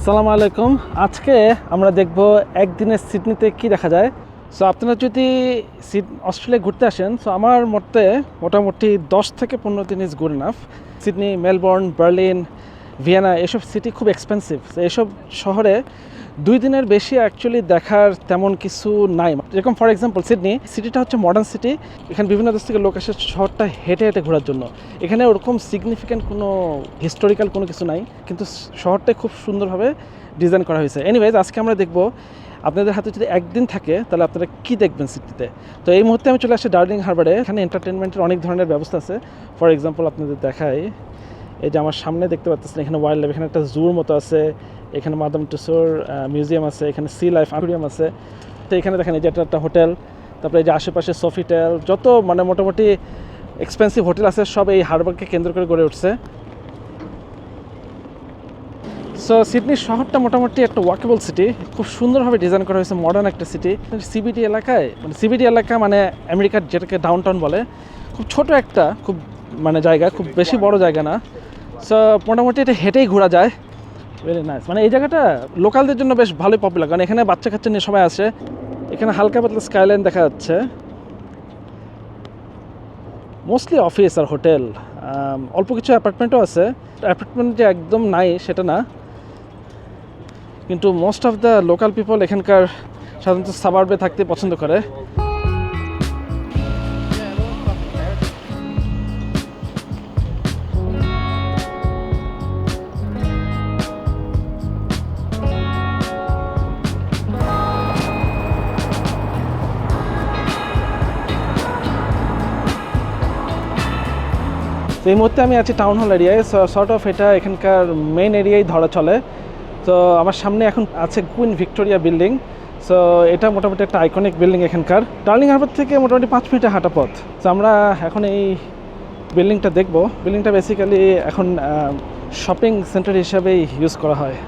আসসালামু আলাইকুম। আজকে আমরা দেখব একদিনের সিডনিতে কি দেখা যায়। সো আপনারা যদি অস্ট্রেলিয়া ঘুরতে আসেন, সো আমার মতে মোটামুটি 10 থেকে 15 দিন is good enough. Sydney, Melbourne, Berlin, Vienna এসব সিটি খুব এক্সপেন্সিভ। এসব শহরে 2 দিনের বেশি অ্যাকচুয়ালি দেখার তেমন কিছু নাই। যেরকম ফর এক্সাম্পল সিডনি সিটিটা হচ্ছে মডার্ন সিটি। এখানে বিভিন্ন দেশ থেকে লোক আসে শহরটা হেঁটে হেঁটে ঘোরার জন্য। এখানে ওরকম সিগনিফিক্যান্ট কোনো হিস্টোরিক্যাল কোনো কিছু নাই, কিন্তু শহরটা খুব সুন্দরভাবে ডিজাইন করা হয়েছে। এনিওয়েজ, আজকে আমরা দেখব আপনাদের হাতে যদি একদিন থাকে তাহলে আপনারা কী দেখবেন সিটিতে। তো এই মুহূর্তে আমি চলে আসছি ডার্লিং হারবারে। এখানে এন্টারটেনমেন্টের অনেক ধরনের ব্যবস্থা আছে। ফর এক্সাম্পল আপনাদের দেখাই, এই যে আমার সামনে দেখতে পাচ্ছেন এখানে ওয়াইল্ড লাইফ, এখানে একটা জুর মতো আছে, এখানে মাদাম টুসোর মিউজিয়াম আছে, এখানে সি লাইফ অ্যাকুয়ারিয়াম আছে। তো এখানে দেখেন এই যে একটা হোটেল, তারপরে এই যে আশেপাশে সোফিটেল, যত মোটামুটি এক্সপেন্সিভ হোটেল আছে সব এই হারবারকে কেন্দ্র করে গড়ে উঠছে। সো সিডনি শহরটা মোটামুটি একটা ওয়াকেবল সিটি, খুব সুন্দরভাবে ডিজাইন করা হয়েছে, মডার্ন একটা সিটি। সিবিডি এলাকায় সিবিডি এলাকা মানে আমেরিকার যেটাকে ডাউনটাউন বলে, খুব ছোট একটা খুব জায়গা, খুব বেশি বড় জায়গা না। সো মোটামুটি এটা হেঁটেই ঘোরা যায়। Very nice. এই জায়গাটা লোকালদের জন্য বেশ ভালোই পপুলার, কারণ এখানে বাচ্চা কাচ্চা নিয়ে সবাই আসে। এখানে হালকা পাতলা স্কাইলাইন দেখা যাচ্ছে, মোস্টলি অফিস আর হোটেল, অল্প কিছু অ্যাপার্টমেন্টও আছে। অ্যাপার্টমেন্ট যে একদম নাই সেটা না, কিন্তু most of the local people এখানকার সাধারণত সাবার্বে থাকতে পছন্দ করে। এই মুহূর্তে আমি আছি টাউন হল এরিয়ায়। সর্ট অফ এটা এখানকার মেইন এরিয়ায় ধরা চলে। তো আমার সামনে এখন আছে কুইন ভিক্টোরিয়া বিল্ডিং। সো এটা মোটামুটি একটা আইকনিক বিল্ডিং এখানকার। ডার্লিং হারবার থেকে মোটামুটি 5 মিনিটের হাঁটা পথ। তো আমরা এখন এই বিল্ডিংটা দেখব। বিল্ডিংটা বেসিক্যালি এখন শপিং সেন্টার হিসাবেই ইউজ করা হয়।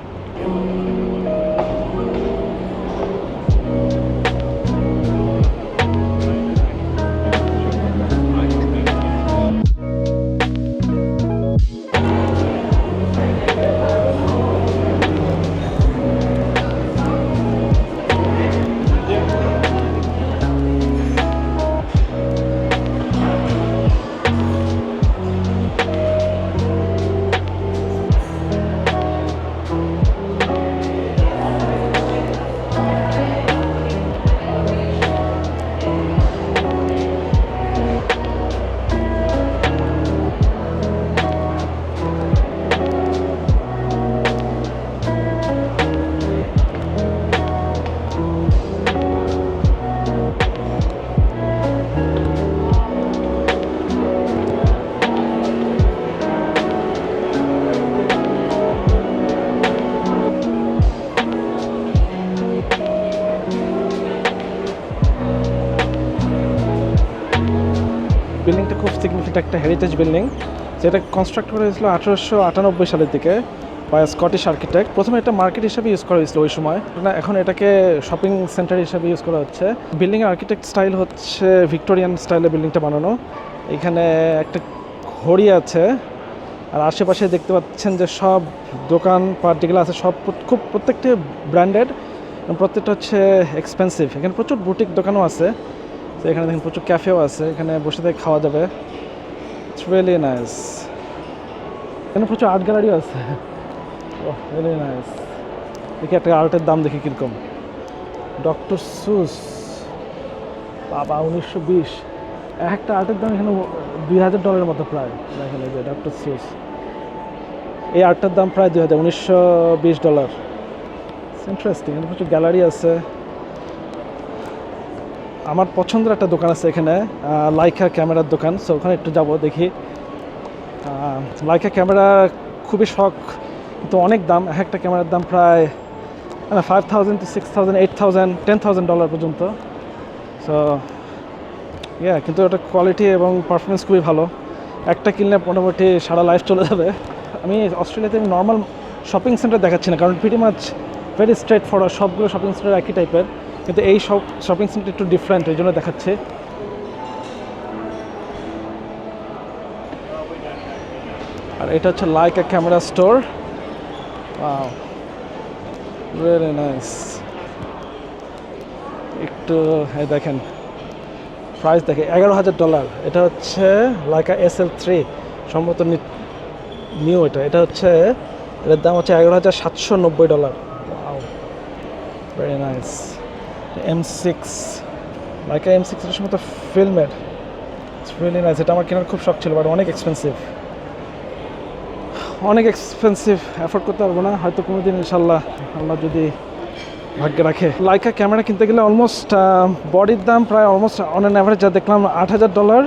বিল্ডিংটা খুব সিগনিফিক্যান্ট একটা হেরিটেজ বিল্ডিং, যেটা কনস্ট্রাক্ট করা হয়েছিল 1898 সালের দিকে বাই স্কটিশ আর্কিটেক্ট। প্রথমে এটা মার্কেট হিসাবে ইউজ করা হয়েছিল ওই সময়, এখন এটাকে শপিং সেন্টার হিসাবে ইউজ করা হচ্ছে। বিল্ডিংয়ের আর্কিটেক্ট স্টাইল হচ্ছে ভিক্টোরিয়ান স্টাইলে বিল্ডিংটা বানানো। এখানে একটা ঘড়ি আছে, আর আশেপাশে দেখতে পাচ্ছেন যে সব দোকান যেগুলো আছে সব খুব প্রত্যেকটা ব্র্যান্ডেড, প্রত্যেকটা হচ্ছে এক্সপেন্সিভ। এখানে প্রচুর বুটিক দোকানও আছে। তো এখানে দেখেন প্রচুর ক্যাফেও আছে, এখানে বসে থেকে খাওয়া যাবে। It's really nice. এখানে প্রচুর আর্ট গ্যালারিও আছে। ওহ, রিয়েলি নাইস। দেখি একটা আর্টের দাম দেখি কীরকম। ডক্টর সুস, বাবা, 1920। একটা আর্টের দাম এখানে $2000 মতো প্রায়। দেখেন এই যে ডক্টর সুস, এই আর্টটার দাম প্রায় $1920। ইন্টারেস্টিং। এখানে প্রচুর গ্যালারি আছে। আমার পছন্দের একটা দোকান আছে এখানে, লাইকা ক্যামেরার দোকান। সো ওখানে একটু যাবো, দেখি। লাইকা ক্যামেরা খুবই শখ, কিন্তু অনেক দাম। একটা ক্যামেরার দাম প্রায় $5,000 to $6,000, $8,000, $10,000 পর্যন্ত। সো কিন্তু ওটা কোয়ালিটি এবং পারফরমেন্স খুবই ভালো। একটা কিনলে মোটামুটি সারা লাইফ চলে যাবে। আমি অস্ট্রেলিয়াতে নর্মাল শপিং সেন্টার দেখাচ্ছি না, কারণ pretty much very straight forward, সবগুলো শপিং সেন্টার একই টাইপের। কিন্তু এই সব শপিং সেন্টার একটু ডিফারেন্ট, এই জন্য দেখাচ্ছে। আর এটা হচ্ছে Laika camera store. Very nice. একটু দেখেন প্রাইস দেখে $11,000। এটা হচ্ছে লাইকা SL3 সম্ভবত নিউ। এটা হচ্ছে এটার দাম হচ্ছে $11,790। Wow, very nice. M6 Laika M6 এর সম্ভবত ফিল্মের। It's really nice. এটা আমার কেনার খুব শখ ছিল, বাট অনেক এক্সপেন্সিভ, অ্যাফোর্ড করতে পারবো না হয়তো কোনোদিন ইনশাল্লাহ, আল্লাহ যদি ভাগ্যে রাখে। লাইকা ক্যামেরা কিনতে গেলে অলমোস্ট বডির দাম প্রায় অলমোস্ট অন অ্যান অ্যাভারেজ যা দেখলাম $8,000,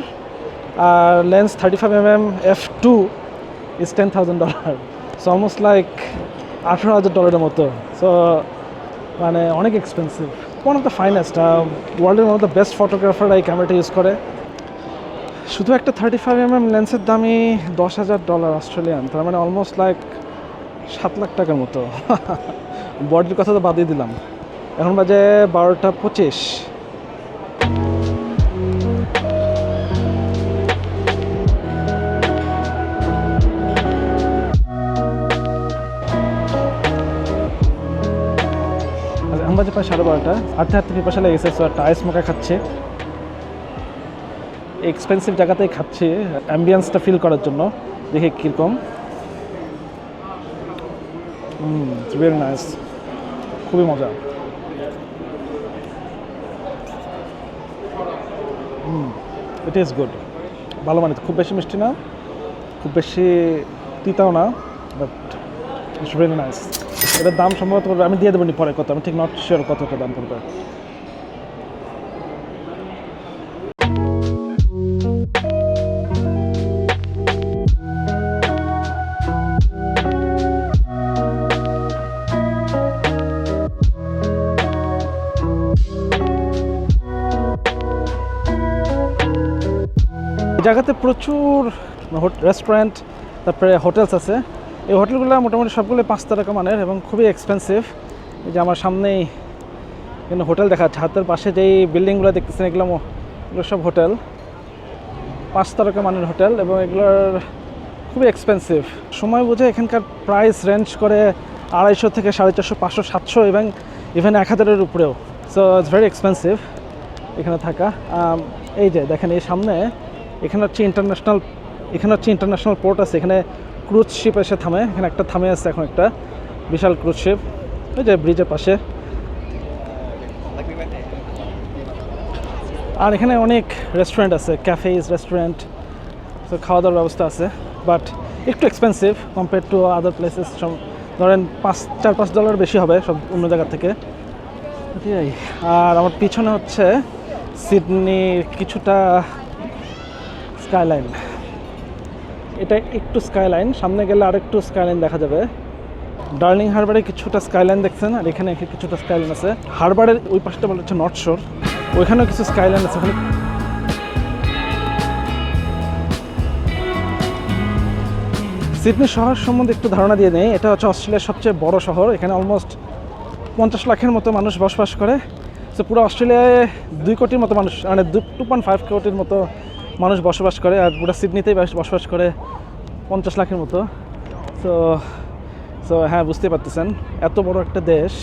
আর lens 35mm f2 is $10,000। So almost like $18,000 মতো। সো মানে অনেক expensive. One of the finest, ওয়ার্ল্ডের ওয়ান অফ দ্য বেস্ট ফটোগ্রাফাররা এই ক্যামেরাটা ইউজ করে। শুধু একটা 35mm লেন্সের দামই $10,000 অস্ট্রেলিয়ান, তার মানে অলমোস্ট লাইক $7 লাখ টাকার মতো। বডির কথা তো বাদই দিলাম। এখন বাজে 12:25। এখন বাজে প্রায় 12:30। হাঁটতে হাঁটতে পিপাসা লেগেছে, সো একটা আইস মোকা খাচ্ছে। এক্সপেন্সিভ জায়গাতেই খাচ্ছি অ্যাম্বিয়েন্সটা ফিল করার জন্য, দেখি কীরকম। ইটস ভেরি নাইস, খুবই মজা। ইট ইজ গুড, ভালো মানে, খুব বেশি মিষ্টি না, খুব বেশি তিতাও না, বাট ইটস ভেরি নাইস। এটার দাম সম্ভবত আমি দিয়ে দেবো পরে কত, আমি ঠিক নট শিওর কতটা দাম পড়বে। জায়গাতে প্রচুর রেস্টুরেন্ট, তারপরে হোটেলস আছে। এই হোটেলগুলো মোটামুটি সবগুলো 5 তারকা মানের এবং খুবই এক্সপেন্সিভ। এই যে আমার সামনেই কিন্তু হোটেল দেখা যাচ্ছে, হাতের পাশে যেই বিল্ডিংগুলো দেখতেছেন এগুলো সব হোটেল, 5 তারকা মানের হোটেল, এবং এগুলোর খুবই এক্সপেন্সিভ। সময় বুঝে এখানকার প্রাইস রেঞ্জ করে 250 থেকে 450, 500, 700 এবং ইভেন 1000-এর উপরেও। সো ইটস ভেরি এক্সপেন্সিভ এখানে থাকা। এই যে দেখেন এই সামনে, এখানে হচ্ছে ইন্টারন্যাশনাল পোর্ট আছে, এখানে ক্রুজ শিপ এসে থামে। এখানে একটা থামে আছে এখন, একটা বিশাল ক্রুজ শিপ, ওই যে ব্রিজের পাশে। আর এখানে অনেক রেস্টুরেন্ট আছে, ক্যাফেজ, রেস্টুরেন্ট, তো খাওয়া দাওয়ার ব্যবস্থা আছে, বাট একটু expensive compare to other places. ধরেন $4-5 বেশি হবে সব অন্য জায়গা থেকে। আর আমার পিছনে হচ্ছে সিডনির কিছুটা স্কাইলাইন। এটা একটু স্কাইলাইন, সামনে গেলে আরেকটু স্কাইলাইন দেখা যাবে। ডার্লিং হারবারে কিছুটা স্কাইলাইন দেখছেন, আর এখানে কিছুটা স্কাইলাইন আছে। হারবারের ওই পাশটা বলা হচ্ছে নর্থ শোর, ওইখানেও কিছু স্কাইলাইন আছে। ওখানে সিডনি শহর সম্বন্ধে একটু ধারণা দিয়ে নেই। এটা হচ্ছে অস্ট্রেলিয়ার সবচেয়ে বড় শহর। এখানে অলমোস্ট 50 লাখের মতো মানুষ বসবাস করে। তো পুরো অস্ট্রেলিয়ায় 2 কোটির মতো মানুষ, মানে 2.5 কোটির মতো মানুষ বসবাস করে, আর পুরো সিডনিতেই বসবাস করে 50 লাখের মতো। সো হ্যাঁ, বুঝতেই পারতেছেন এত বড় একটা দেশ,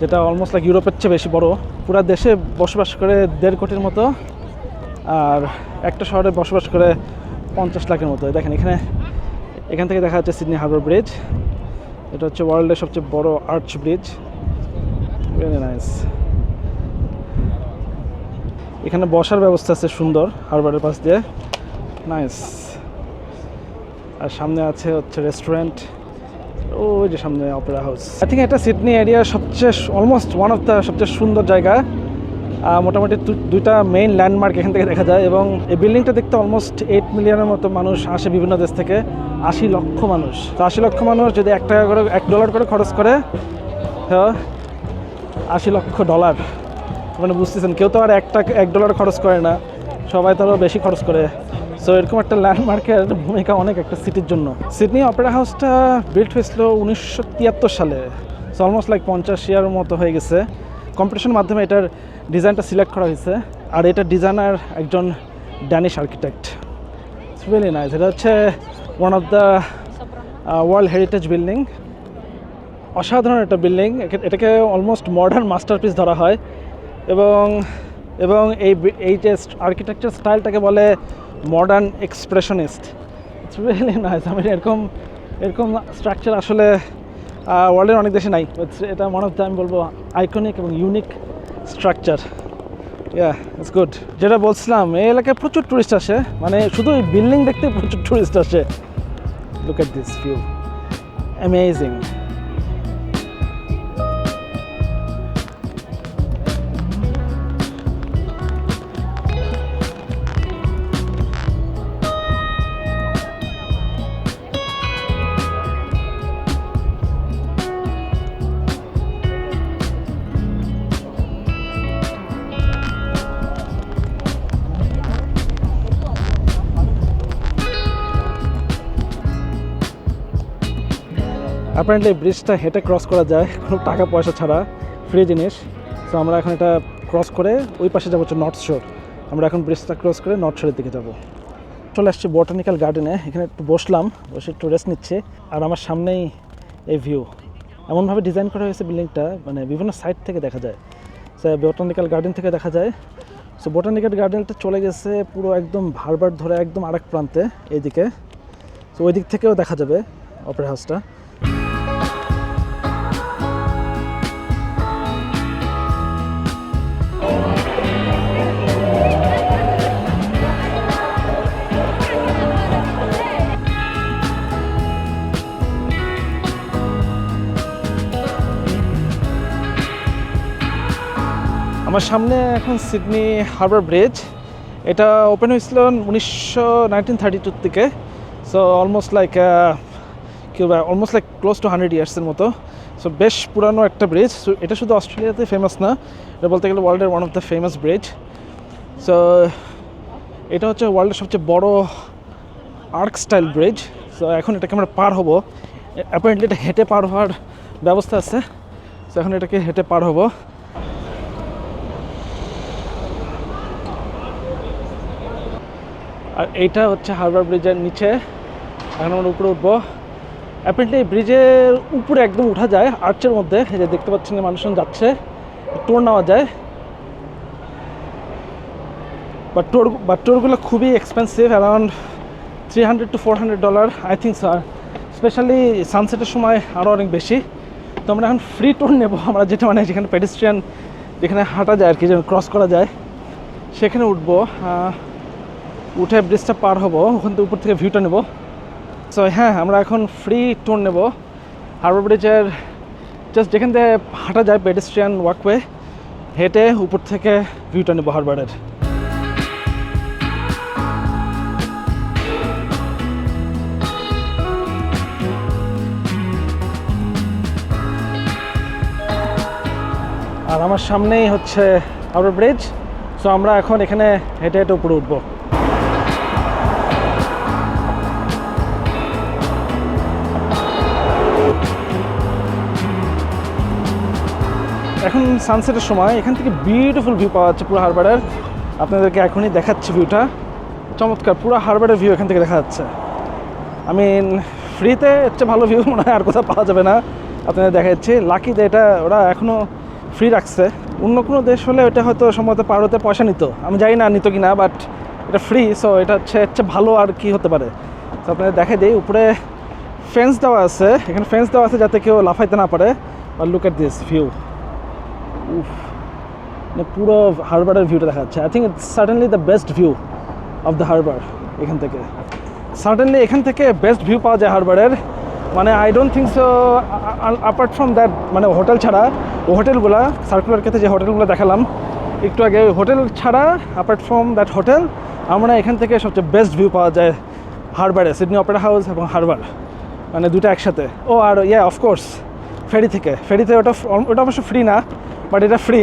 যেটা অলমোস্ট লাইক ইউরোপের চেয়ে বেশি বড়, পুরো দেশে বসবাস করে 1.5 কোটির মতো, আর একটা শহরে বসবাস করে 50 লাখের মতো। দেখেন এখান থেকে দেখা যাচ্ছে সিডনি হারবার ব্রিজ। এটা হচ্ছে ওয়ার্ল্ডের সবচেয়ে বড় আর্চ ব্রিজ। Very nice. এখানে বসার ব্যবস্থা আছে সুন্দর হারবারের পাশ দিয়ে, নাইস। আর সামনে আছে হচ্ছে রেস্টুরেন্ট, ওই যে সামনে অপেরা হাউস। আই থিঙ্ক এটা সিডনি এরিয়ার সবচেয়ে অলমোস্ট ওয়ান অফ দ্য সবচেয়ে সুন্দর জায়গা। মোটামুটি 2টা মেইন ল্যান্ডমার্ক এখান থেকে দেখা যায়, এবং এই বিল্ডিংটা দেখতে অলমোস্ট 8 মিলিয়নের মতো মানুষ আসে বিভিন্ন দেশ থেকে। 80 লক্ষ মানুষ। তো 80 লক্ষ মানুষ যদি $1 করে $1 করে খরচ করে, হ্যাঁ $80 লক্ষ। মানে বুঝতেছেন, কেউ তো আর $1 খরচ করে না, সবাই তো আরও বেশি খরচ করে। সো এরকম একটা ল্যান্ডমার্কের ভূমিকা অনেক একটা সিটির জন্য। সিডনি অপেরা হাউসটা বিল্ড হয়েছিল 1973 সালে। সো অলমোস্ট লাইক 50 ইয়ারের মতো হয়ে গেছে। কম্পিটিশনের মাধ্যমে এটার ডিজাইনটা সিলেক্ট করা হয়েছে, আর এটার ডিজাইনার একজন Danish architect. It's really nice. এটা হচ্ছে one of the world heritage building. অসাধারণ একটা বিল্ডিং, এটাকে অলমোস্ট মডার্ন মাস্টারপিস ধরা হয় এবং এবং এই যে আর্কিটেকচার স্টাইলটাকে বলে modern expressionist. It's really nice. আমি এরকম স্ট্রাকচার আসলে ওয়ার্ল্ডের অনেক দেশে নাই। এটা ওয়ান অফ দ্য, আমি বলবো, আইকনিক এবং ইউনিক স্ট্রাকচার। It's good. যেটা বলছিলাম, এই এলাকায় প্রচুর টুরিস্ট আসে, মানে শুধু এই বিল্ডিং দেখতে প্রচুর টুরিস্ট আসে। Look at this view, amazing. Apparently ব্রিজটা হেঁটে ক্রস করা যায় কোনো টাকা পয়সা ছাড়া, ফ্রি জিনিস। সো আমরা এখন এটা ক্রস করে ওই পাশে যাবো হচ্ছে নর্থ শোর। আমরা এখন ব্রিজটা ক্রস করে নর্থ শোরের দিকে যাব। চলে আসছি বটানিক্যাল গার্ডেনে, এখানে একটু বসলাম, বসে একটু রেস্ট নিচ্ছে। আর আমার সামনেই এই ভিউ, এমনভাবে ডিজাইন করা হয়েছে বিল্ডিংটা, মানে বিভিন্ন সাইড থেকে দেখা যায়। সো বটানিক্যাল গার্ডেন থেকে দেখা যায়। সো বটানিক্যাল গার্ডেনটা চলে গেছে পুরো একদম হারবার ধরে একদম আরেক প্রান্তে এইদিকে। সো ওই দিক থেকেও দেখা যাবে অপেরা হাউসটা। আমার সামনে এখন সিডনি হারবার ব্রিজ। এটা ওপেন হয়েছিল 1932 থেকে। So almost like close two 100 ইয়ার্সের মতো। সো বেশ পুরানো একটা ব্রিজ। সো এটা শুধু অস্ট্রেলিয়াতে ফেমাস না, এটা বলতে গেলে ওয়ার্ল্ডের one of the famous bridge. So এটা হচ্ছে ওয়ার্ল্ডের সবচেয়ে বড় আর্ক স্টাইল ব্রিজ। সো এখন এটাকে আমরা পার হব। অ্যাপারেন্টলি এটা হেঁটে পার হওয়ার ব্যবস্থা আছে। সো এখন এটাকে হেঁটে পার হব। আর এইটা হচ্ছে হারবার ব্রিজের নিচে। এখন আমরা উপরে উঠবো। অ্যাপারেন্টলি এই ব্রিজের উপরে একদম উঠা যায় আর্চের মধ্যে। এই যে দেখতে পাচ্ছেন মানুষজন যাচ্ছে, টোর নেওয়া যায়। বাট টোরগুলো খুবই expensive, around $300 to $400 I think sir. Specially সানসেটের সময় আরও অনেক বেশি। তো আমরা এখন ফ্রি টোর নেব। আমরা যেটা মানে যেখানে পেডেস্ট্রিয়ান, যেখানে হাঁটা যায় আর কি, যেখানে ক্রস করা যায়, সেখানে উঠবো। উঠে ব্রিজটা পার হবো, ওখান থেকে উপর থেকে ভিউটা নেব। সো হ্যাঁ, আমরা এখন ফ্রি ট্যুর নেব হারবার ব্রিজের জাস্ট যেখান থেকে হাঁটা যায় পেডেস্ট্রিয়ান ওয়াকওয়ে, হেঁটে উপর থেকে ভিউটা নেব হারবারের। আর আমার সামনেই হচ্ছে হারবার ব্রিজ। সো আমরা এখন এখানে হেঁটে হেঁটে উপরে উঠবো। এখন সানসেটের সময় এখান থেকে বিউটিফুল ভিউ পাওয়া যাচ্ছে পুরো হারবারের। আপনাদেরকে এখনই দেখাচ্ছি ভিউটা, চমৎকার পুরো হারবারের ভিউ এখান থেকে দেখা যাচ্ছে। আমি ফ্রিতে এর চেয়ে ভালো ভিউ মনে হয় আর কোথাও পাওয়া যাবে না। আপনাদের দেখাচ্ছি, লাকি যে এটা ওরা এখনও ফ্রি রাখছে। অন্য কোনো দেশ হলে এটা হয়তো সম্ভবত পার হতে পয়সা নিত, আমি জানি না নিত কি না, বাট এটা ফ্রি। সো এটা হচ্ছে এর চেয়ে ভালো আর কি হতে পারে। তো আপনাদের দেখাই দিই, উপরে ফেন্স দেওয়া আছে, এখানে ফেন্স দেওয়া আছে যাতে কেউ লাফাইতে না পারে। আর লুক এট দিস ভিউ, মানে পুরো হারবারের ভিউটা দেখা যাচ্ছে। I think it's certainly the best view of the harbour. এখান থেকে সার্টেনলি এখান থেকে বেস্ট ভিউ পাওয়া যায় হারবারের। মানে I don't think so apart from that, মানে হোটেল ছাড়া, ও হোটেলগুলো সার্কুলার ক্ষেত্রে যে হোটেলগুলো দেখালাম একটু আগে, হোটেল ছাড়া অ্যাপার্ট ফ্রম দ্যাট হোটেল আমরা এখান থেকে সবচেয়ে বেস্ট ভিউ পাওয়া যায় হারবারে, সিডনি অপেরা হাউস এবং হারবার, মানে দুটো একসাথে। ও আর অফকোর্স ফেরিতে ওটা অবশ্য ফ্রি না, বাট এটা ফ্রি।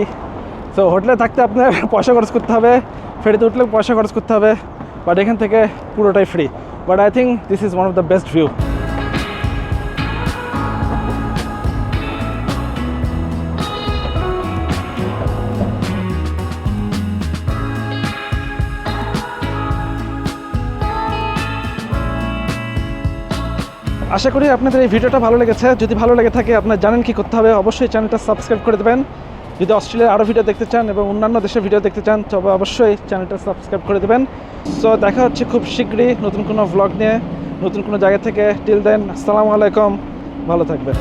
সো হোটেলে থাকতে আপনার পয়সা খরচ করতে হবে, ফেরিতে উঠলে পয়সা খরচ করতে হবে, বাট এখান থেকে পুরোটাই free. But I think this is one of the best view. আশা করি আপনাদের এই ভিডিওটা ভালো লেগেছে। যদি ভালো লেগে থাকে আপনারা জানেন কি করতে হবে, অবশ্যই চ্যানেলটা সাবস্ক্রাইব করে দেবেন। যদি অস্ট্রেলিয়ার আরও ভিডিও দেখতে চান এবং অন্যান্য দেশের ভিডিও দেখতে চান তবে অবশ্যই চ্যানেলটা সাবস্ক্রাইব করে দেবেন। সো দেখা হচ্ছে খুব শীঘ্রই নতুন কোনো ভ্লগ নিয়ে, নতুন কোনো জায়গা থেকে। টিল দেন, আসসালামু আলাইকুম, ভালো থাকবেন।